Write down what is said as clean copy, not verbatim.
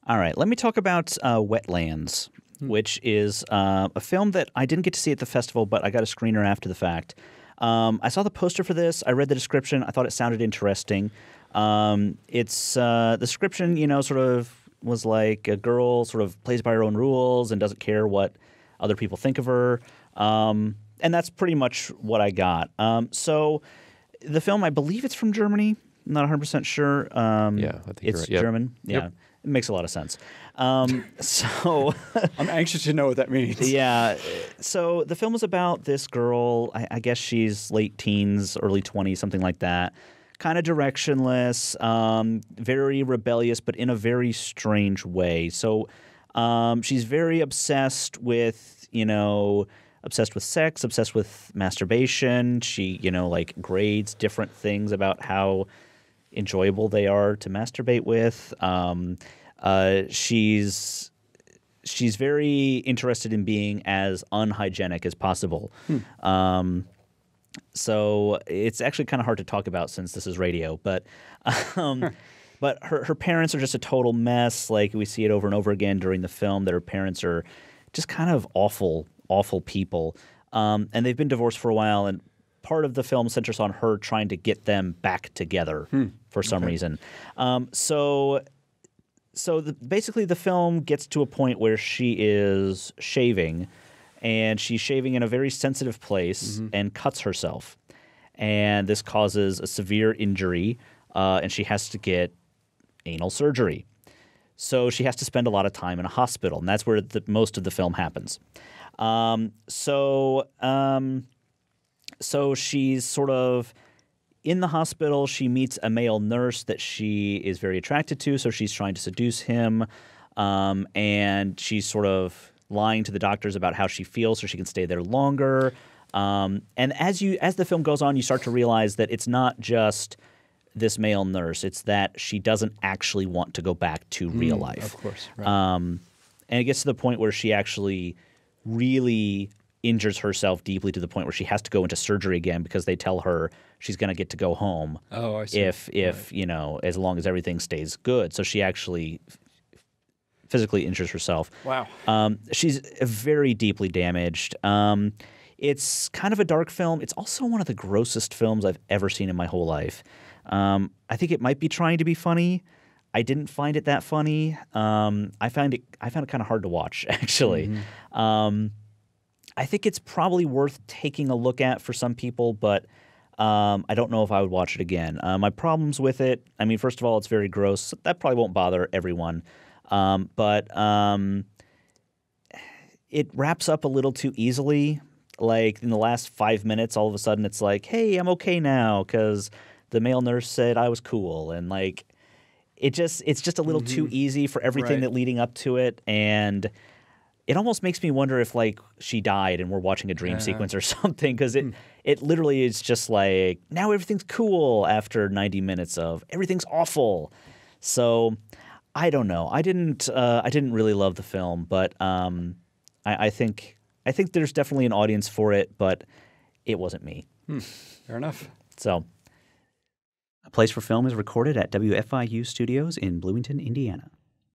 All right, let me talk about Wetlands, which is a film that I didn't get to see at the festival, but I got a screener after the fact. I saw the poster for this. I read the description. I thought it sounded interesting. It's the description, sort of was like a girl sort of plays by her own rules and doesn't care what other people think of her. And that's pretty much what I got. So the film, I believe it's from Germany. I'm not 100% sure. I think it's you're right. German. Yeah. Yep. It makes a lot of sense. So I'm anxious to know what that means. yeah. So the film is about this girl. I guess she's late teens, early 20s, something like that. Kind of directionless, very rebellious, but in a very strange way. So she's very obsessed with, obsessed with sex, obsessed with masturbation. She, grades different things about how enjoyable they are to masturbate with. She's very interested in being as unhygienic as possible. So it's actually kind of hard to talk about since this is radio, but but her parents are just a total mess. Like we see it over and over again during the film that her parents are just kind of awful people. And they've been divorced for a while, and part of the film centers on her trying to get them back together for some reason. Basically the film gets to a point where she is shaving, and she's shaving in a very sensitive place and cuts herself. And this causes a severe injury, and she has to get anal surgery. So she has to spend a lot of time in a hospital, and that's where most of the film happens. So she's sort of in the hospital. She meets a male nurse that she is very attracted to, so she's trying to seduce him, and she's sort of lying to the doctors about how she feels so she can stay there longer. And as the film goes on, you start to realize that it's not just this male nurse. It's that she doesn't actually want to go back to real life. Of course. Right. And it gets to the point where she actually really injures herself deeply to the point where she has to go into surgery again because they tell her she's going to get to go home I see. if as long as everything stays good. So she actually physically injures herself. Wow. She's very deeply damaged. It's kind of a dark film. It's also one of the grossest films I've ever seen in my whole life. I think it might be trying to be funny. I didn't find it that funny. I found it kind of hard to watch, actually. I think it's probably worth taking a look at for some people, but I don't know if I would watch it again. My problems with it, I mean, first of all, it's very gross. That probably won't bother everyone. But it wraps up a little too easily. Like in the last 5 minutes, all of a sudden it's like, hey, I'm okay now because the male nurse said I was cool. And like it's just a little too easy for everything that leading up to it. And it almost makes me wonder if like she died and we're watching a dream sequence or something, because it literally is just like now everything's cool after 90 minutes of everything's awful. So I don't know. I didn't really love the film, but I think there's definitely an audience for it, but it wasn't me. Fair enough. So, A Place for Film is recorded at WFIU Studios in Bloomington, Indiana.